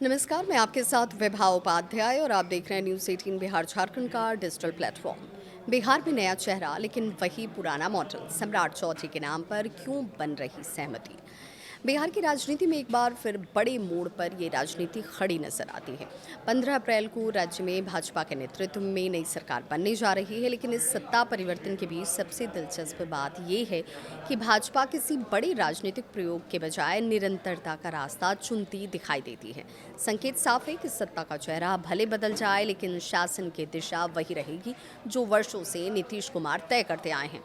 नमस्कार, मैं आपके साथ विभा उपाध्याय और आप देख रहे हैं न्यूज़ 18 बिहार झारखंड का डिजिटल प्लेटफॉर्म। बिहार में नया चेहरा लेकिन वही पुराना मॉडल, सम्राट चौधरी के नाम पर क्यों बन रही सहमति। बिहार की राजनीति में एक बार फिर बड़े मोड़ पर ये राजनीति खड़ी नजर आती है। 15 अप्रैल को राज्य में भाजपा के नेतृत्व में नई सरकार बनने जा रही है, लेकिन इस सत्ता परिवर्तन के बीच सबसे दिलचस्प बात यह है कि भाजपा किसी बड़े राजनीतिक प्रयोग के बजाय निरंतरता का रास्ता चुनती दिखाई देती है। संकेत साफ है कि सत्ता का चेहरा भले बदल जाए, लेकिन शासन की दिशा वही रहेगी जो वर्षों से नीतीश कुमार तय करते आए हैं।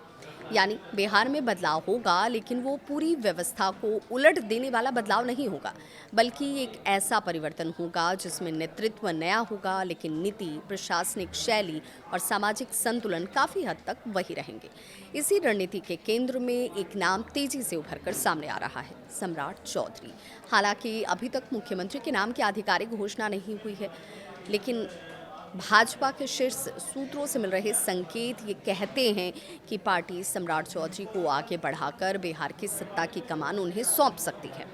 यानी बिहार में बदलाव होगा, लेकिन वो पूरी व्यवस्था को उलट देने वाला बदलाव नहीं होगा, बल्कि एक ऐसा परिवर्तन होगा जिसमें नेतृत्व नया होगा, लेकिन नीति, प्रशासनिक शैली और सामाजिक संतुलन काफी हद तक वही रहेंगे। इसी रणनीति के केंद्र में एक नाम तेजी से उभरकर सामने आ रहा है, सम्राट चौधरी। हालांकि अभी तक मुख्यमंत्री के नाम की आधिकारिक घोषणा नहीं हुई है, लेकिन भाजपा के शीर्ष सूत्रों से मिल रहे संकेत ये कहते हैं कि पार्टी सम्राट चौधरी को आगे बढ़ाकर बिहार की सत्ता की कमान उन्हें सौंप सकती है।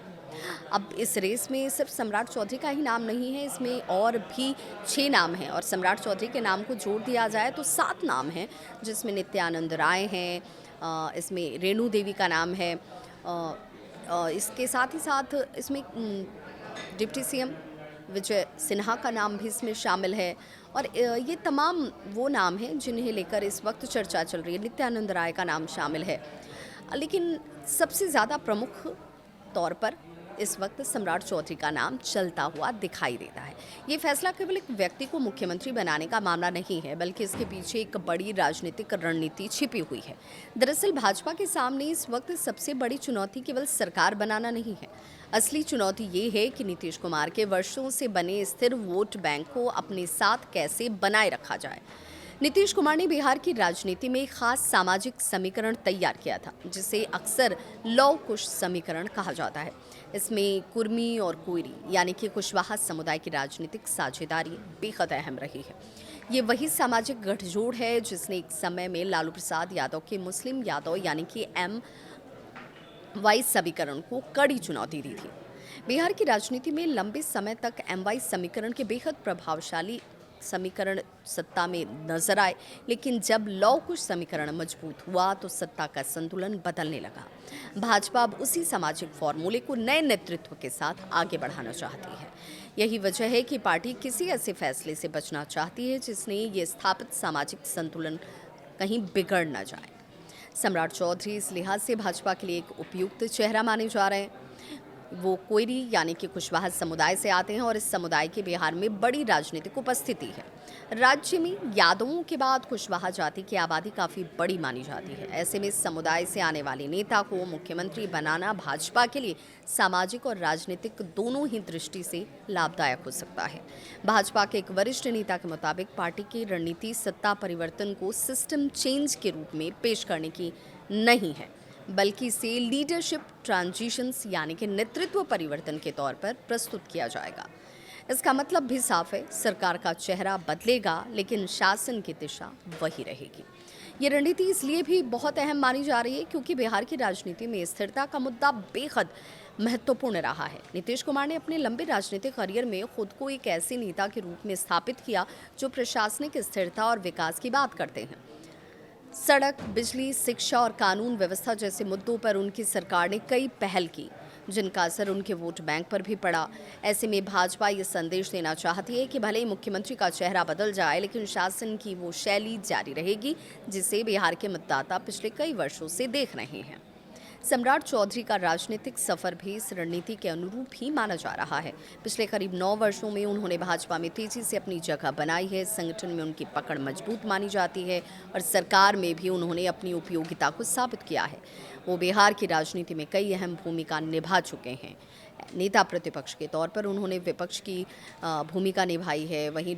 अब इस रेस में सिर्फ सम्राट चौधरी का ही नाम नहीं है, इसमें और भी 6 नाम हैं और सम्राट चौधरी के नाम को जोड़ दिया जाए तो 7 नाम हैं, जिसमें नित्यानंद राय हैं, इसमें रेणु देवी का नाम है, इसके साथ ही साथ इसमें डिप्टी सीएम विजय सिन्हा का नाम भी इसमें शामिल है और ये तमाम वो नाम हैं जिन्हें लेकर इस वक्त चर्चा चल रही है। नित्यानंद राय का नाम शामिल है, लेकिन सबसे ज़्यादा प्रमुख तौर पर इस वक्त सम्राट चौधरी का नाम चलता हुआ दिखाई देता है। ये फैसला केवल एक व्यक्ति को मुख्यमंत्री बनाने का मामला नहीं है, बल्कि इसके पीछे एक बड़ी राजनीतिक रणनीति छिपी हुई है। दरअसल भाजपा के सामने इस वक्त सबसे बड़ी चुनौती केवल सरकार बनाना नहीं है। असली चुनौती ये है कि नीतीश कुमार के वर्षों से बने स्थिर वोट बैंक को अपने साथ कैसे बनाए रखा जाए। नीतीश कुमार ने बिहार की राजनीति में एक खास सामाजिक समीकरण तैयार किया था, जिसे अक्सर लौह कुश समीकरण कहा जाता है। इसमें कुर्मी और कोयरी यानी कि कुशवाहा समुदाय की राजनीतिक साझेदारी बेहद अहम रही है। ये वही सामाजिक गठजोड़ है जिसने एक समय में लालू प्रसाद यादव के मुस्लिम यादव यानी कि एम वाई समीकरण को कड़ी चुनौती दी थी। बिहार की राजनीति में लंबे समय तक एम वाई समीकरण के बेहद प्रभावशाली समीकरण सत्ता में नजर आए, लेकिन जब लौह कुश समीकरण मजबूत हुआ तो सत्ता का संतुलन बदलने लगा। भाजपा अब उसी सामाजिक फॉर्मूले को नए नेतृत्व के साथ आगे बढ़ाना चाहती है। यही वजह है कि पार्टी किसी ऐसे फैसले से बचना चाहती है जिसने ये स्थापित सामाजिक संतुलन कहीं बिगड़ न जाए। सम्राट चौधरी इस लिहाज से भाजपा के लिए एक उपयुक्त चेहरा माने जा रहे हैं। वो कोयरी यानी कि कुशवाहा समुदाय से आते हैं और इस समुदाय की बिहार में बड़ी राजनीतिक उपस्थिति है। राज्य में यादवों के बाद कुशवाहा जाति की आबादी काफ़ी बड़ी मानी जाती है। ऐसे में इस समुदाय से आने वाले नेता को मुख्यमंत्री बनाना भाजपा के लिए सामाजिक और राजनीतिक दोनों ही दृष्टि से लाभदायक हो सकता है। भाजपा के एक वरिष्ठ नेता के मुताबिक पार्टी की रणनीति सत्ता परिवर्तन को सिस्टम चेंज के रूप में पेश करने की नहीं है, बल्कि इसे लीडरशिप ट्रांजिशंस यानी कि नेतृत्व परिवर्तन के तौर पर प्रस्तुत किया जाएगा। इसका मतलब भी साफ है, सरकार का चेहरा बदलेगा लेकिन शासन की दिशा वही रहेगी। ये रणनीति इसलिए भी बहुत अहम मानी जा रही है क्योंकि बिहार की राजनीति में स्थिरता का मुद्दा बेहद महत्वपूर्ण रहा है। नीतीश कुमार ने अपने लंबे राजनीतिक करियर में खुद को एक ऐसे नेता के रूप में स्थापित किया जो प्रशासनिक स्थिरता और विकास की बात करते हैं। सड़क, बिजली, शिक्षा और कानून व्यवस्था जैसे मुद्दों पर उनकी सरकार ने कई पहल की, जिनका असर उनके वोट बैंक पर भी पड़ा। ऐसे में भाजपा ये संदेश देना चाहती है कि भले ही मुख्यमंत्री का चेहरा बदल जाए, लेकिन शासन की वो शैली जारी रहेगी जिसे बिहार के मतदाता पिछले कई वर्षों से देख रहे हैं। सम्राट चौधरी का राजनीतिक सफर भी इस रणनीति के अनुरूप ही माना जा रहा है। पिछले करीब 9 वर्षों में उन्होंने भाजपा में तेजी से अपनी जगह बनाई है। संगठन में उनकी पकड़ मजबूत मानी जाती है और सरकार में भी उन्होंने अपनी उपयोगिता को साबित किया है। वो बिहार की राजनीति में कई अहम भूमिका निभा चुके हैं। नेता प्रतिपक्ष के तौर पर उन्होंने विपक्ष की भूमिका निभाई है। वहीं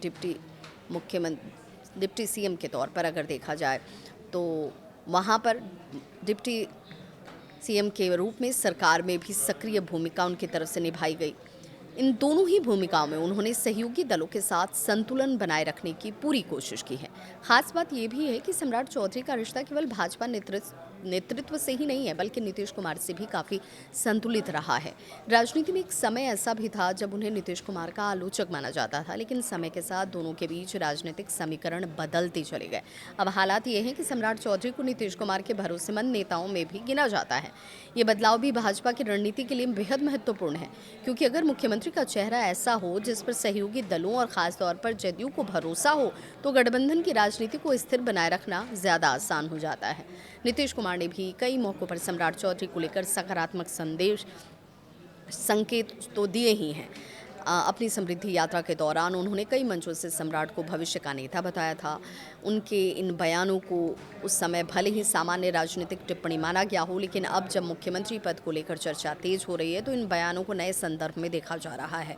डिप्टी सीएम के तौर पर अगर देखा जाए तो वहाँ पर डिप्टी सीएम के रूप में सरकार में भी सक्रिय भूमिका उनकी तरफ से निभाई गई। इन दोनों ही भूमिकाओं में उन्होंने सहयोगी दलों के साथ संतुलन बनाए रखने की पूरी कोशिश की है। खास बात यह भी है कि सम्राट चौधरी का रिश्ता केवल भाजपा नेतृत्व से ही नहीं है बल्कि नीतीश कुमार से भी काफ़ी संतुलित रहा है। राजनीति में एक समय ऐसा भी था जब उन्हें नीतीश कुमार का आलोचक माना जाता था, लेकिन समय के साथ दोनों के बीच राजनीतिक समीकरण बदलते चले गए। अब हालात ये हैं कि सम्राट चौधरी को नीतीश कुमार के भरोसेमंद नेताओं में भी गिना जाता है। ये बदलाव भी भाजपा की रणनीति के लिए बेहद महत्वपूर्ण है, क्योंकि अगर मुख्यमंत्री का चेहरा ऐसा हो जिस पर सहयोगी दलों और खासतौर पर जदयू को भरोसा हो, तो गठबंधन की राजनीति को स्थिर बनाए रखना ज्यादा आसान हो जाता है। नीतीश कुमार ने भी कई मौकों पर सम्राट चौधरी को लेकर सकारात्मक संकेत तो दिए ही हैं। अपनी समृद्धि यात्रा के दौरान उन्होंने कई मंचों से सम्राट को भविष्य का नेता बताया था। उनके इन बयानों को उस समय भले ही सामान्य राजनीतिक टिप्पणी माना गया हो, लेकिन अब जब मुख्यमंत्री पद को लेकर चर्चा तेज हो रही है तो इन बयानों को नए संदर्भ में देखा जा रहा है।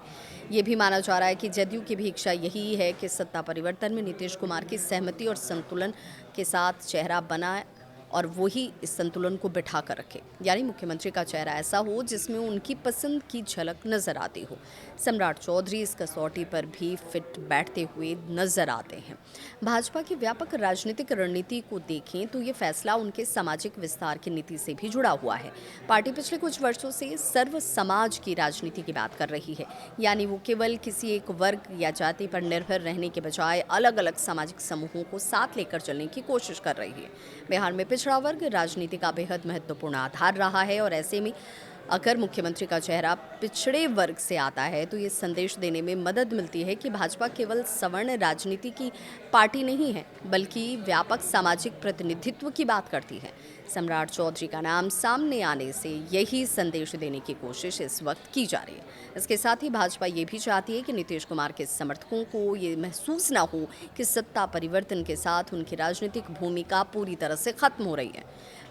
ये भी माना जा रहा है कि जदयू की भी इच्छा यही है कि सत्ता परिवर्तन में नीतीश कुमार की सहमति और संतुलन के साथ चेहरा बनाए और वही इस संतुलन को बिठा कर रखे, यानी मुख्यमंत्री का चेहरा ऐसा हो जिसमें उनकी पसंद की झलक नजर आती हो। सम्राट चौधरी इस कसौटी पर भी फिट बैठते हुए नजर आते हैं। भाजपा की व्यापक राजनीतिक रणनीति को देखें तो ये फैसला उनके सामाजिक विस्तार की नीति से भी जुड़ा हुआ है। पार्टी पिछले कुछ वर्षों से सर्व समाज की राजनीति की बात कर रही है, यानी वो केवल किसी एक वर्ग या जाति पर निर्भर रहने के बजाय अलग अलग सामाजिक समूहों को साथ लेकर चलने की कोशिश कर रही है। बिहार में पिछड़ा वर्ग राजनीति का बेहद महत्वपूर्ण आधार रहा है और ऐसे में अगर मुख्यमंत्री का चेहरा पिछड़े वर्ग से आता है तो ये संदेश देने में मदद मिलती है कि भाजपा केवल सवर्ण राजनीति की पार्टी नहीं है बल्कि व्यापक सामाजिक प्रतिनिधित्व की बात करती है। सम्राट चौधरी का नाम सामने आने से यही संदेश देने की कोशिश इस वक्त की जा रही है। इसके साथ ही भाजपा ये भी चाहती है कि नीतीश कुमार के समर्थकों को ये महसूस ना हो कि सत्ता परिवर्तन के साथ उनकी राजनीतिक भूमिका पूरी तरह से खत्म हो रही है,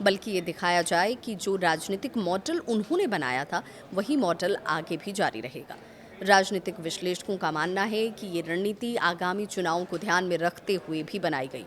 बल्कि ये दिखाया जाए कि जो राजनीतिक मॉडल उन्होंने बनाया था वही मॉडल आगे भी जारी रहेगा। राजनीतिक विश्लेषकों का मानना है कि ये रणनीति आगामी चुनावों को ध्यान में रखते हुए भी बनाई गई।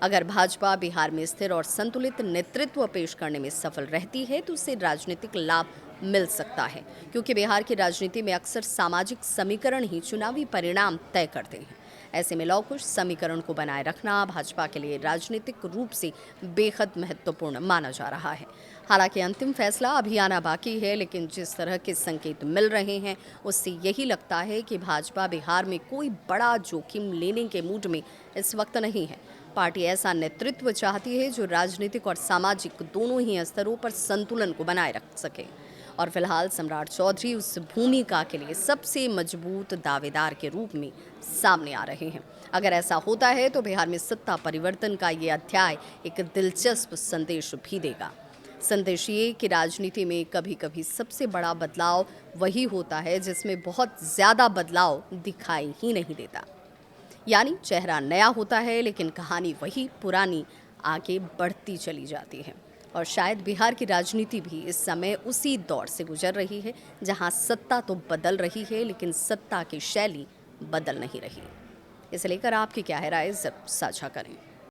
अगर भाजपा बिहार में स्थिर और संतुलित नेतृत्व पेश करने में सफल रहती है तो उससे राजनीतिक लाभ मिल सकता है, क्योंकि बिहार की राजनीति में अक्सर सामाजिक समीकरण ही चुनावी परिणाम तय करते हैं। ऐसे में लव कुश समीकरण को बनाए रखना भाजपा के लिए राजनीतिक रूप से बेहद महत्वपूर्ण माना जा रहा है। हालांकि अंतिम फैसला अभी आना बाकी है, लेकिन जिस तरह के संकेत मिल रहे हैं उससे यही लगता है कि भाजपा बिहार में कोई बड़ा जोखिम लेने के मूड में इस वक्त नहीं है। पार्टी ऐसा नेतृत्व चाहती है जो राजनीतिक और सामाजिक दोनों ही स्तरों पर संतुलन को बनाए रख सके। और फिलहाल सम्राट चौधरी उस भूमिका के लिए सबसे मजबूत दावेदार के रूप में सामने आ रहे हैं। अगर ऐसा होता है तो बिहार में सत्ता परिवर्तन का ये अध्याय एक दिलचस्प संदेश भी देगा। संदेश ये कि राजनीति में कभी कभी सबसे बड़ा बदलाव वही होता है जिसमें बहुत ज़्यादा बदलाव दिखाई ही नहीं देता, यानी चेहरा नया होता है लेकिन कहानी वही पुरानी आगे बढ़ती चली जाती है। और शायद बिहार की राजनीति भी इस समय उसी दौर से गुजर रही है जहां सत्ता तो बदल रही है लेकिन सत्ता की शैली बदल नहीं रही। इसे लेकर आपकी क्या है राय, जरूर साझा करें।